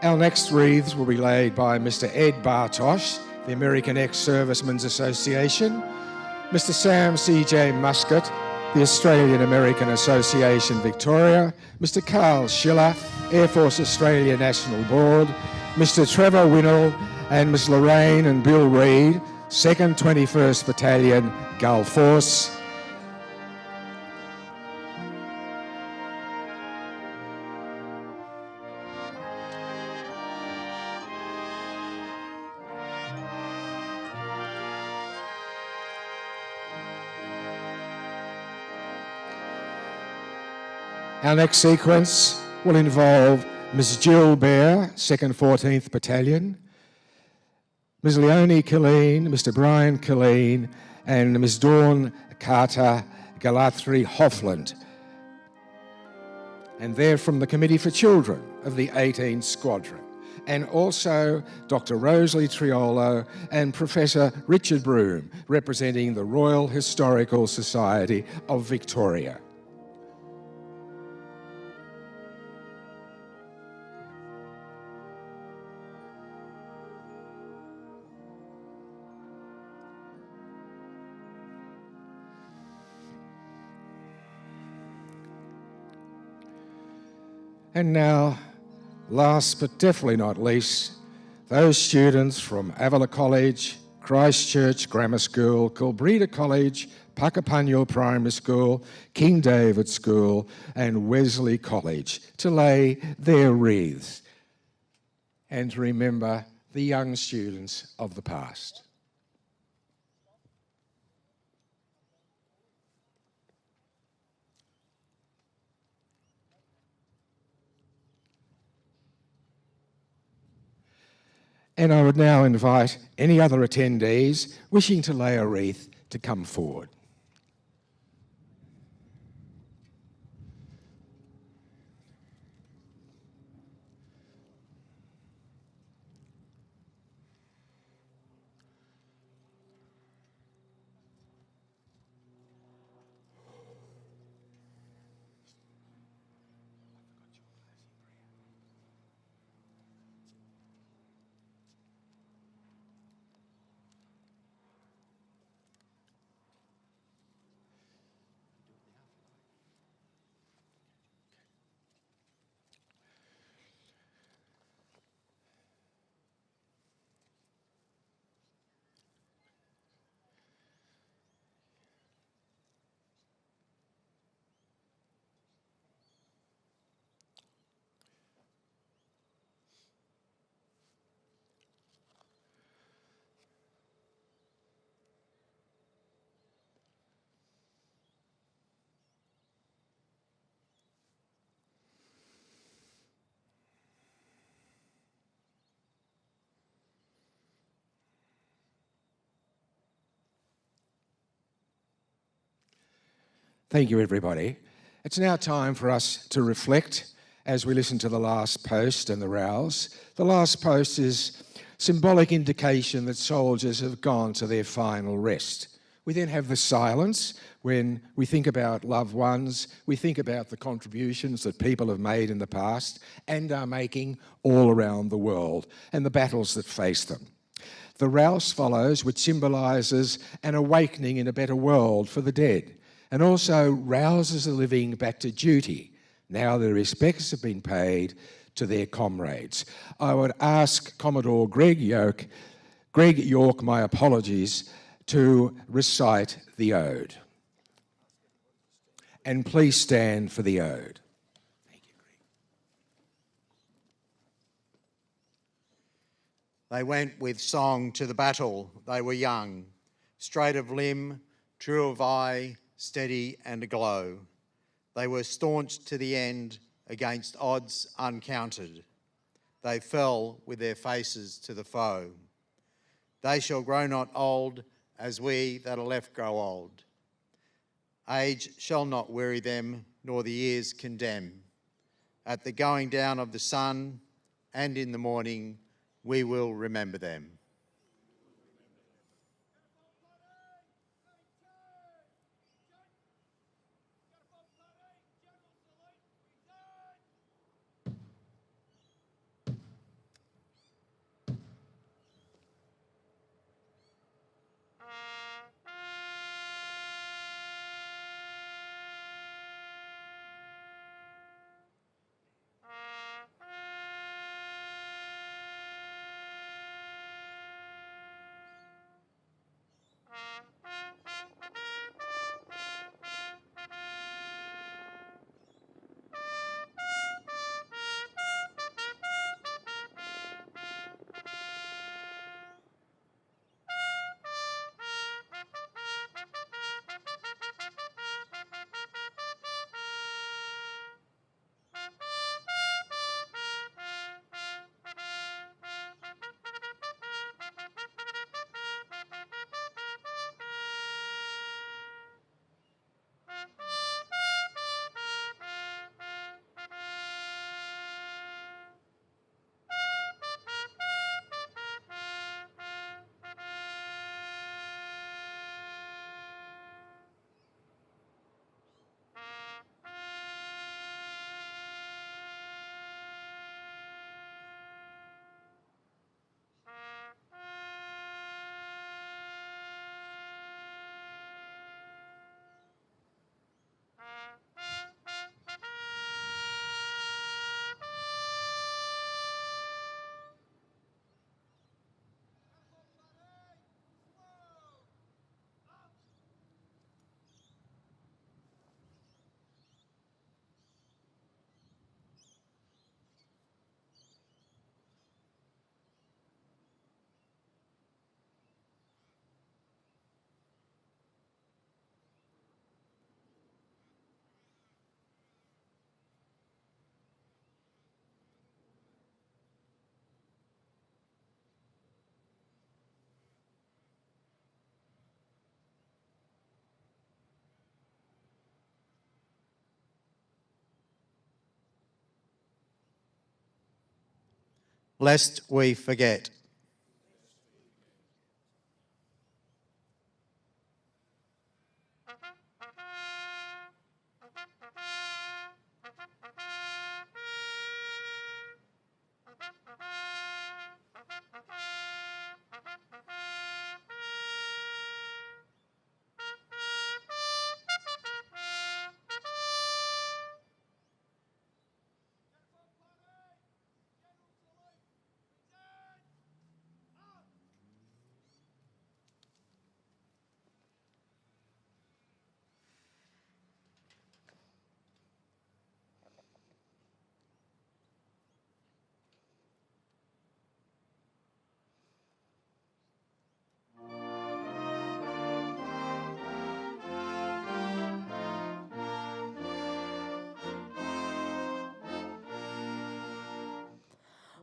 Our next wreaths will be laid by Mr. Ed Bartosh, the American Ex-Servicemen's Association, Mr. Sam C.J. Muscat, the Australian American Association Victoria, Mr. Carl Schiller, Air Force Australia National Board, Mr. Trevor Winnell, and Ms. Lorraine and Bill Reid, 2nd 21st Battalion, Gulf Force. Our next sequence will involve Ms. Jill Bear, 2nd 14th Battalion, Ms. Leonie Killeen, Mr. Brian Killeen, and Ms. Dawn Carter Galathri Hoffland. And they're from the Committee for Children of the 18th Squadron. And also Dr. Rosalie Triolo and Professor Richard Broome, representing the Royal Historical Society of Victoria. And now, last but definitely not least, those students from Avila College, Christchurch Grammar School, Kilbreda College, Puckapunyal Primary School, King David School and Wesley College to lay their wreaths and to remember the young students of the past. And I would now invite any other attendees wishing to lay a wreath to come forward. Thank you, everybody. It's now time for us to reflect as we listen to the last post and the rouse. The last post is symbolic indication that soldiers have gone to their final rest. We then have the silence when we think about loved ones, we think about the contributions that people have made in the past and are making all around the world and the battles that face them. The rouse follows, which symbolises an awakening in a better world for the dead, and also rouses the living back to duty. Now their respects have been paid to their comrades. I would ask Commodore Greg York, my apologies, to recite the ode. And please stand for the ode. Thank you, Greg. They went with song to the battle. They were young, straight of limb, true of eye, steady and aglow. They were staunch to the end against odds uncounted. They fell with their faces to the foe. They shall grow not old as we that are left grow old. Age shall not weary them, nor the years condemn. At the going down of the sun and in the morning, we will remember them. lest we forget.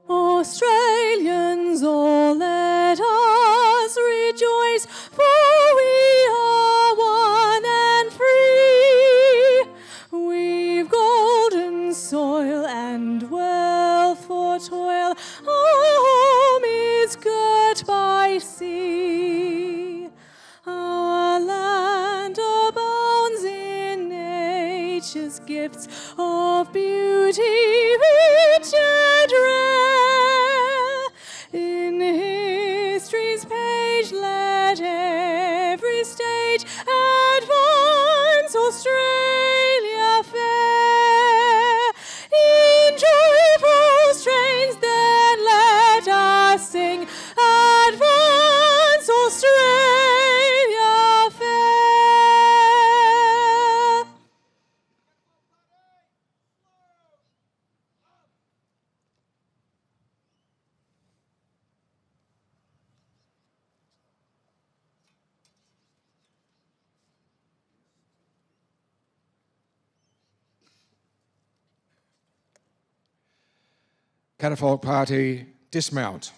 Australians, all let us rejoice, for we are one and free. We've golden soil and wealth for toil, our home is girt by sea. Our land abounds in nature's gifts of beauty rich and rare. In history's page let every stage advance Australia fair. In joyful strains then let us sing, advance Australia fair. Catafalque party, dismount.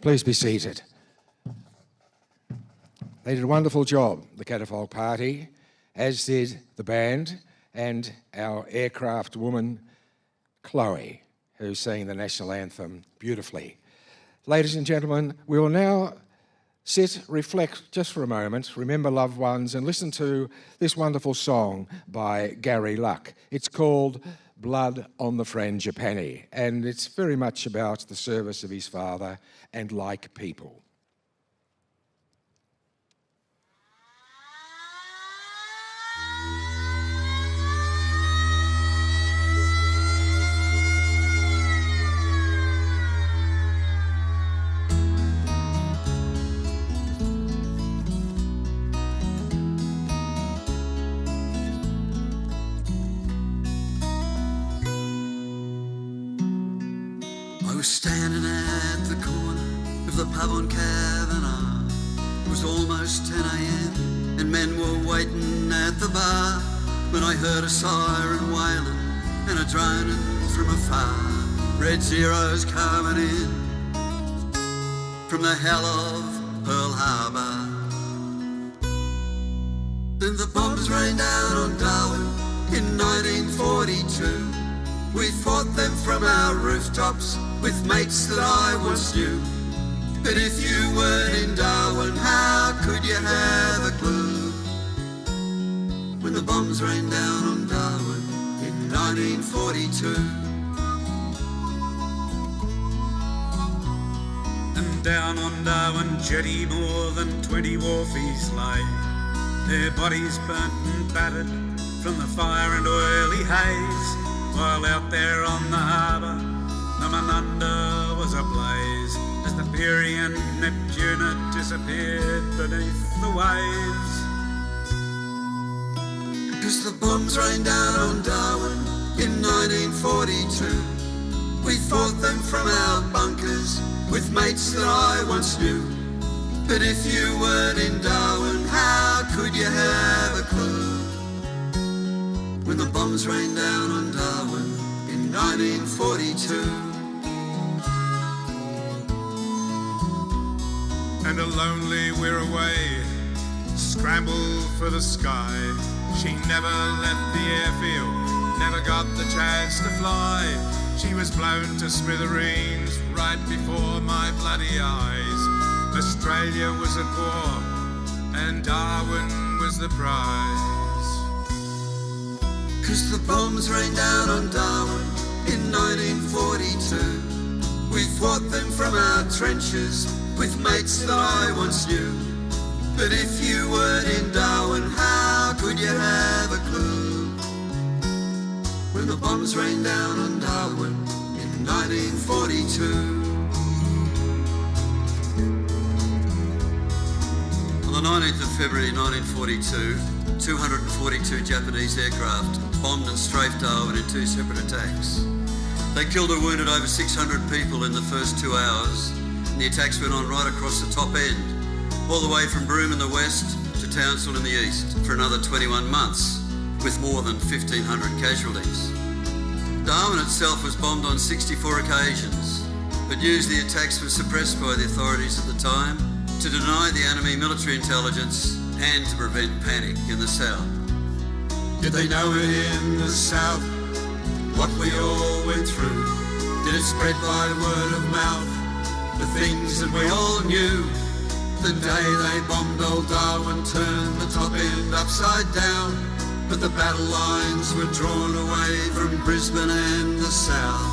Please be seated. They did a wonderful job, the Catafalque party, as did the band and our aircraft woman, Chloe, who sang the national anthem beautifully. Ladies and gentlemen, we will now sit, reflect just for a moment, remember loved ones, and listen to this wonderful song by Gary Luck. It's called Blood on the Frangipani, and it's very much about the service of his father and like people. I was standing at the corner of the pub on Kavanagh. It was almost 10 a.m. and men were waiting at the bar when I heard a siren wailing and a droning from afar. Red Zeros coming in from the hell of Pearl Harbor. Then the bombs rained down on Darwin in 1942. We fought them from our rooftops with mates that I once knew. But if you weren't in Darwin, how could you have a clue? When the bombs rained down on Darwin in 1942. And down on Darwin jetty more than 20 wharfies lay, their bodies burnt and battered from the fire and oily haze, while out there on the harbour, Namanunda was ablaze as the Peary and Neptune had disappeared beneath the waves. 'Cause the bombs rained down on Darwin in 1942. We fought them from our bunkers with mates that I once knew. But if you weren't in Darwin, how could you have a clue? When the bombs rained down on Darwin in 1942. And a lonely we're away, scramble for the sky. She never left the airfield, never got the chance to fly. She was blown to smithereens right before my bloody eyes. Australia was at war and Darwin was the prize. 'Cause the bombs rained down on Darwin in 1942. We fought them from our trenches with mates that I once knew. But if you weren't in Darwin, how could you have a clue? When the bombs rained down on Darwin in 1942. On the 19th of February 1942, 242 Japanese aircraft bombed and strafed Darwin in 2 separate attacks. They killed or wounded over 600 people in the first 2 hours, and the attacks went on right across the top end, all the way from Broome in the west to Townsville in the east for another 21 months, with more than 1,500 casualties. Darwin itself was bombed on 64 occasions, but usually attacks were suppressed by the authorities at the time to deny the enemy military intelligence and to prevent panic in the south. Did they know it in the south, what we all went through? Did it spread by word of mouth, the things that we all knew? The day they bombed old Darwin turned the top end upside down, but the battle lines were drawn away from Brisbane and the south.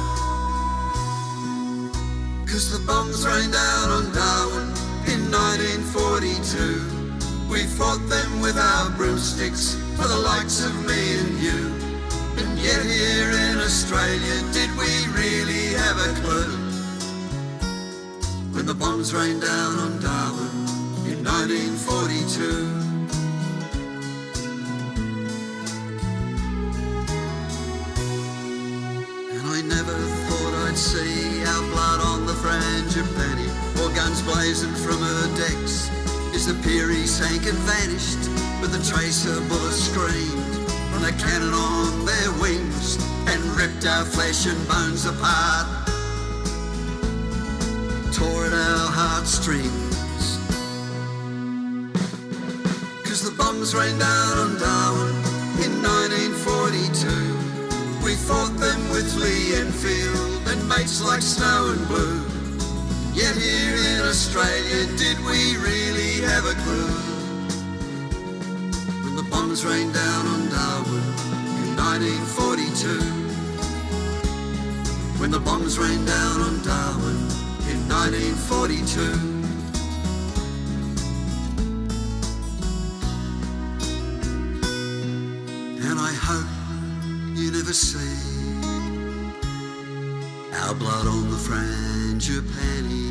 'Cause the bombs rained down on Darwin in 1942. We fought them with our broomsticks for the likes of me and you. And yet here in Australia, did we really have a clue? When the bombs rained down on Darwin in 1942. And I never thought I'd see our blood on the Frangipani, or guns blazing from her decks as the Peary sank and vanished, but the tracer bullets screamed from the cannon on their wings and ripped our flesh and bones apart, tore at our heartstrings. 'Cause the bombs rained down on Darwin in 1942. We fought them with Lee Enfield and mates like Snow and Blue. Yet here in Australia, did we really have a clue? When the bombs rained down on Darwin in 1942. When the bombs rained down on Darwin in 1942. And I hope you never see our blood on the Frangipani.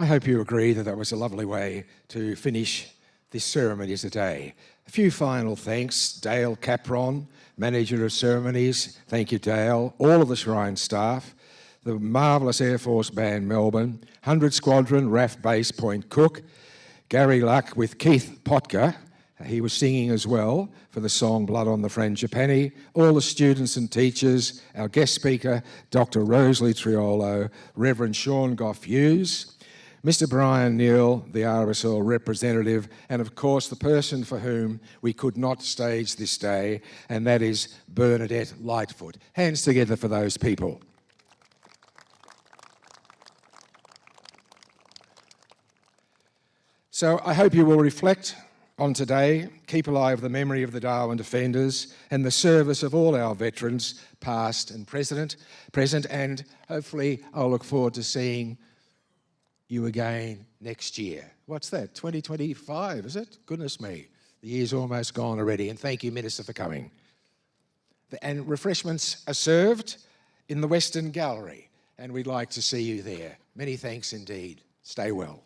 I hope you agree that that was a lovely way to finish this ceremony today. A few final thanks. Dale Capron, Manager of Ceremonies. Thank you, Dale. All of the Shrine staff. The marvellous Air Force Band Melbourne. 100 Squadron, RAF Base Point Cook. Gary Luck with Keith Potka. He was singing as well for the song Blood on the Frangipani. All the students and teachers. Our guest speaker, Dr. Rosalie Triolo. Reverend Sean Goff-Hughes. Mr. Brian Neal, the RSL representative, and of course the person for whom we could not stage this day, and that is Bernadette Lightfoot. Hands together for those people. So I hope you will reflect on today, keep alive the memory of the Darwin defenders and the service of all our veterans, past and present, and hopefully I'll look forward to seeing you again next year. What's that, 2025, is it? Goodness me, the year's almost gone already, and thank you, Minister, for coming. And refreshments are served in the Western Gallery, and we'd like to see you there. Many thanks indeed. Stay well.